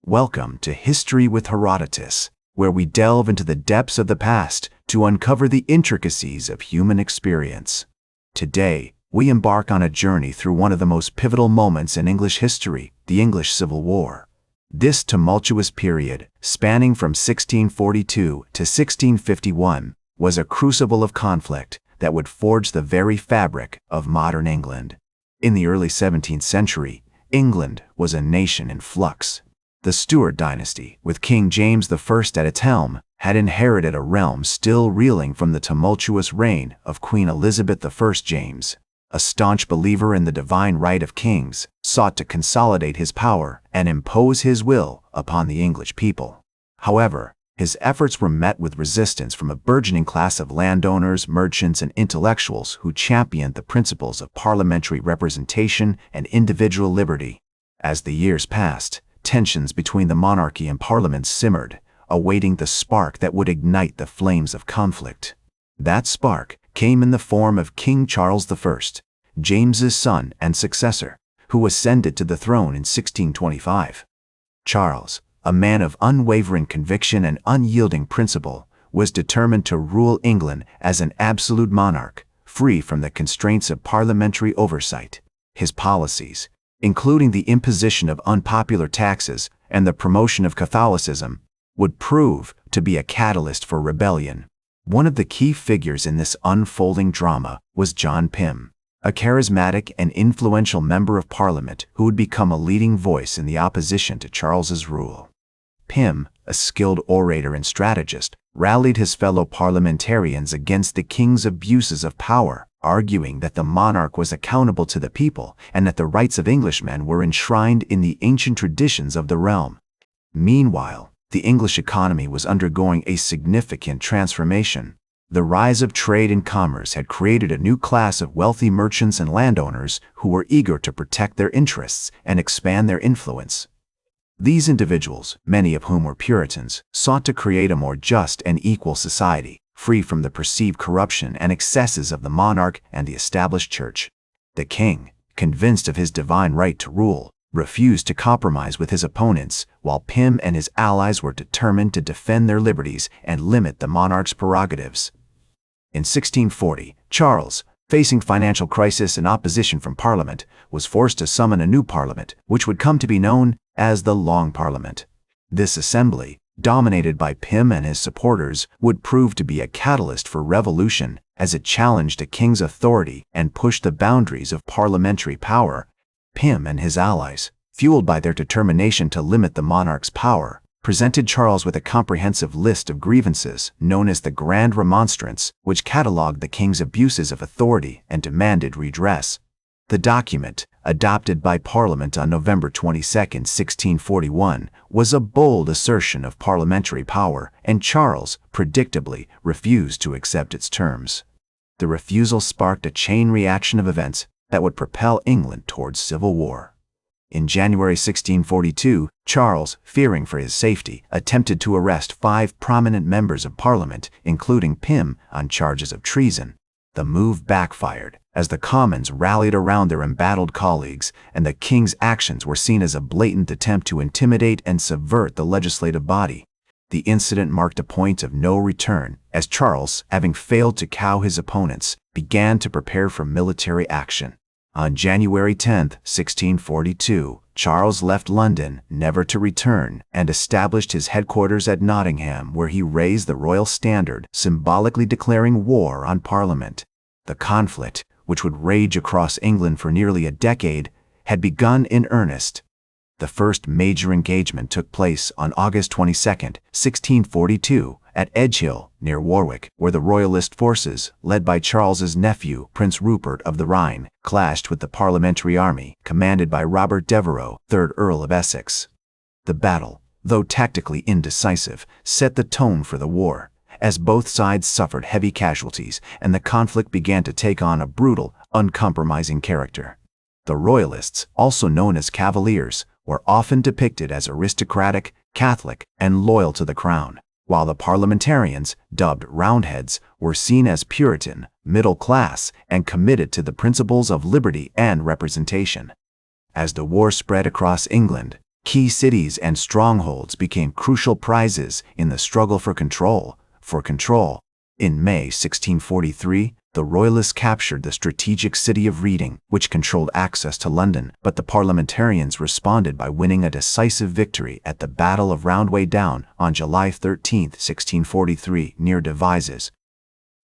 Welcome to History with Herodotus, where we delve into the depths of the past to uncover the intricacies of human experience. Today, we embark on a journey through one of the most pivotal moments in English history, the English Civil War. This tumultuous period, spanning from 1642 to 1651, was a crucible of conflict that would forge the very fabric of modern England. In the early 17th century, England was a nation in flux. The Stuart dynasty, with King James I at its helm, had inherited a realm still reeling from the tumultuous reign of Queen Elizabeth I. James, a staunch believer in the divine right of kings, sought to consolidate his power and impose his will upon the English people. However, his efforts were met with resistance from a burgeoning class of landowners, merchants, and intellectuals who championed the principles of parliamentary representation and individual liberty. As the years passed, tensions between the monarchy and parliament simmered, awaiting the spark that would ignite the flames of conflict. That spark came in the form of King Charles I, James's son and successor, who ascended to the throne in 1625. Charles, a man of unwavering conviction and unyielding principle, was determined to rule England as an absolute monarch, free from the constraints of parliamentary oversight. His policies, including the imposition of unpopular taxes and the promotion of Catholicism, would prove to be a catalyst for rebellion. One of the key figures in this unfolding drama was John Pym, a charismatic and influential member of Parliament who would become a leading voice in the opposition to Charles's rule. Pym, a skilled orator and strategist, rallied his fellow parliamentarians against the king's abuses of power, arguing that the monarch was accountable to the people and that the rights of Englishmen were enshrined in the ancient traditions of the realm. Meanwhile, the English economy was undergoing a significant transformation. The rise of trade and commerce had created a new class of wealthy merchants and landowners who were eager to protect their interests and expand their influence. These individuals, many of whom were Puritans, sought to create a more just and equal society, free from the perceived corruption and excesses of the monarch and the established church. The king, convinced of his divine right to rule, refused to compromise with his opponents, while Pym and his allies were determined to defend their liberties and limit the monarch's prerogatives. In 1640, Charles, facing financial crisis and opposition from Parliament, was forced to summon a new Parliament, which would come to be known as the Long Parliament. This assembly, dominated by Pym and his supporters, would prove to be a catalyst for revolution as it challenged a king's authority and pushed the boundaries of parliamentary power. Pym and his allies, fueled by their determination to limit the monarch's power, presented Charles with a comprehensive list of grievances known as the Grand Remonstrance, which catalogued the king's abuses of authority and demanded redress. The document, adopted by Parliament on November 22, 1641, was a bold assertion of parliamentary power, and Charles, predictably, refused to accept its terms. The refusal sparked a chain reaction of events that would propel England towards civil war. In January 1642, Charles, fearing for his safety, attempted to arrest 5 prominent members of Parliament, including Pym, on charges of treason. The move backfired, as the Commons rallied around their embattled colleagues, and the king's actions were seen as a blatant attempt to intimidate and subvert the legislative body. The incident marked a point of no return, as Charles, having failed to cow his opponents, began to prepare for military action. On January 10, 1642, Charles left London, never to return, and established his headquarters at Nottingham, where he raised the royal standard, symbolically declaring war on Parliament. The conflict, which would rage across England for nearly a decade, had begun in earnest. The first major engagement took place on August 22, 1642, at Edgehill, near Warwick, where the royalist forces, led by Charles's nephew, Prince Rupert of the Rhine, clashed with the parliamentary army, commanded by Robert Devereux, 3rd Earl of Essex. The battle, though tactically indecisive, set the tone for the war, as both sides suffered heavy casualties and the conflict began to take on a brutal, uncompromising character. The Royalists, also known as Cavaliers, were often depicted as aristocratic, Catholic, and loyal to the crown, while the parliamentarians, dubbed Roundheads, were seen as Puritan, middle class, and committed to the principles of liberty and representation. As the war spread across England, Key cities and strongholds became crucial prizes in the struggle for control. In May 1643, the Royalists captured the strategic city of Reading, which controlled access to London, but the parliamentarians responded by winning a decisive victory at the Battle of Roundway Down on July 13, 1643, near Devizes,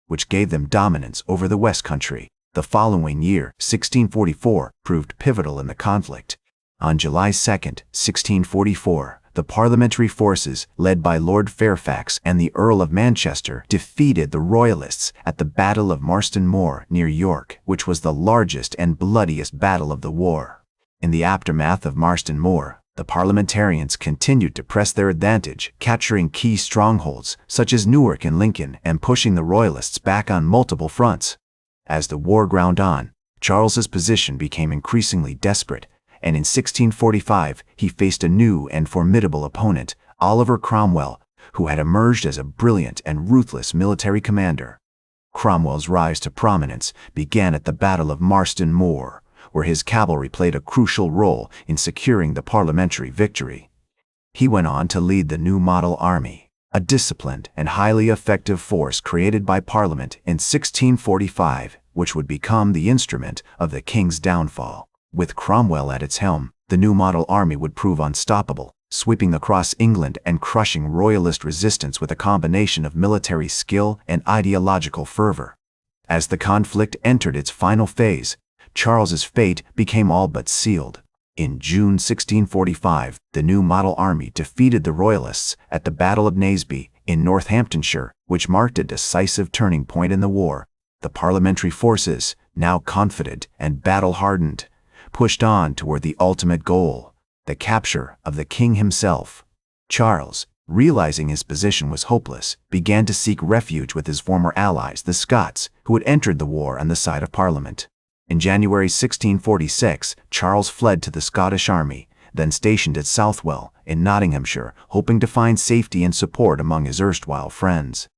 which gave them dominance over the West Country. The following year, 1644, proved pivotal in the conflict. On July 2, 1644, the parliamentary forces, led by Lord Fairfax and the Earl of Manchester, defeated the Royalists at the Battle of Marston Moor near York, which was the largest and bloodiest battle of the war. In the aftermath of Marston Moor, the parliamentarians continued to press their advantage, capturing key strongholds such as Newark and Lincoln and pushing the Royalists back on multiple fronts. As the war ground on, Charles's position became increasingly desperate, and in 1645 he faced a new and formidable opponent, Oliver Cromwell, who had emerged as a brilliant and ruthless military commander. Cromwell's rise to prominence began at the Battle of Marston Moor, where his cavalry played a crucial role in securing the parliamentary victory. He went on to lead the New Model Army, a disciplined and highly effective force created by Parliament in 1645, which would become the instrument of the king's downfall. With Cromwell at its helm, the New Model Army would prove unstoppable, sweeping across England and crushing Royalist resistance with a combination of military skill and ideological fervor. As the conflict entered its final phase, Charles's fate became all but sealed. In June 1645, the New Model Army defeated the Royalists at the Battle of Naseby in Northamptonshire, which marked a decisive turning point in the war. The parliamentary forces, now confident and battle-hardened, pushed on toward the ultimate goal, the capture of the king himself. Charles, realizing his position was hopeless, began to seek refuge with his former allies, the Scots, who had entered the war on the side of Parliament. In January 1646, Charles fled to the Scottish army, then stationed at Southwell in Nottinghamshire, hoping to find safety and support among his erstwhile friends.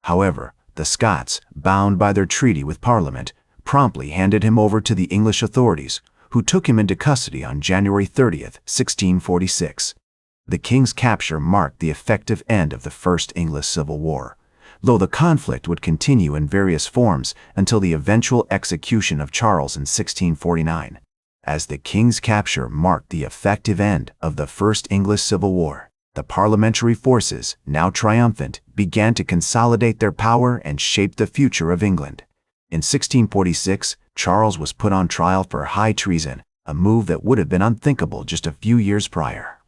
However, the Scots, bound by their treaty with Parliament, promptly handed him over to the English authorities, who took him into custody on January 30, 1646. The king's capture marked the effective end of the First English Civil War, though the conflict would continue in various forms until the eventual execution of Charles in 1649. As the king's capture marked the effective end of the First English Civil War, the parliamentary forces, now triumphant, began to consolidate their power and shape the future of England. In 1646, Charles was put on trial for high treason, a move that would have been unthinkable just a few years prior.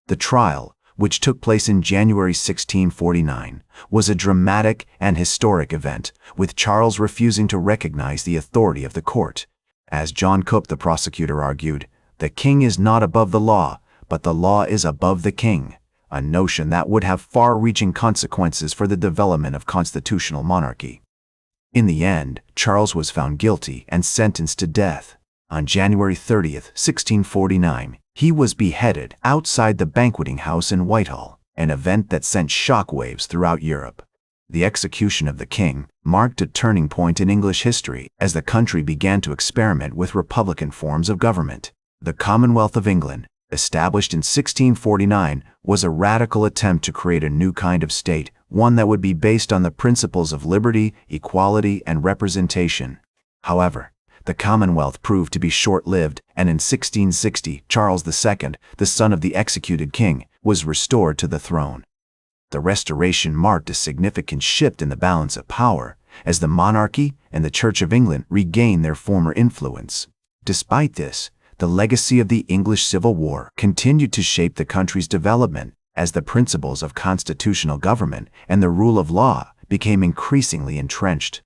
The trial, which took place in January 1649, was a dramatic and historic event, with Charles refusing to recognize the authority of the court. As John Cook, the prosecutor, argued, "The king is not above the law, but the law is above the king," a notion that would have far-reaching consequences for the development of constitutional monarchy. In the end, Charles was found guilty and sentenced to death. On January 30, 1649, he was beheaded outside the banqueting house in Whitehall, an event that sent shockwaves throughout Europe. The execution of the king marked a turning point in English history as the country began to experiment with republican forms of government. The Commonwealth of England, established in 1649, was a radical attempt to create a new kind of state, one that would be based on the principles of liberty, equality, and representation. However, the Commonwealth proved to be short-lived, and in 1660, Charles II, the son of the executed king, was restored to the throne. The restoration marked a significant shift in the balance of power, as the monarchy and the Church of England regained their former influence. Despite this, the legacy of the English Civil War continued to shape the country's development, as the principles of constitutional government and the rule of law became increasingly entrenched.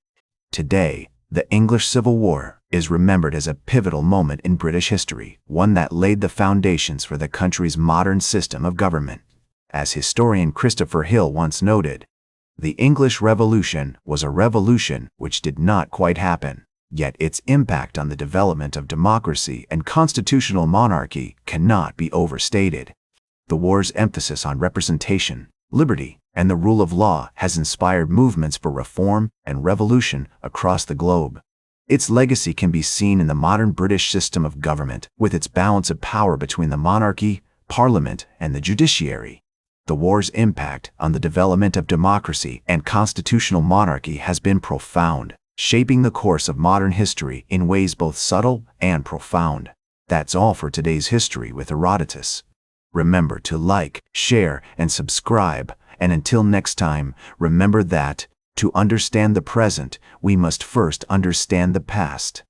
Today, the English Civil War is remembered as a pivotal moment in British history, one that laid the foundations for the country's modern system of government. As historian Christopher Hill once noted, "The English Revolution was a revolution which did not quite happen, yet its impact on the development of democracy and constitutional monarchy cannot be overstated." The war's emphasis on representation, liberty, and the rule of law has inspired movements for reform and revolution across the globe. Its legacy can be seen in the modern British system of government, with its balance of power between the monarchy, parliament, and the judiciary. The war's impact on the development of democracy and constitutional monarchy has been profound, shaping the course of modern history in ways both subtle and profound. That's all for today's History with Herodotus. Remember to like, share, and subscribe, and until next time, remember that, to understand the present, we must first understand the past.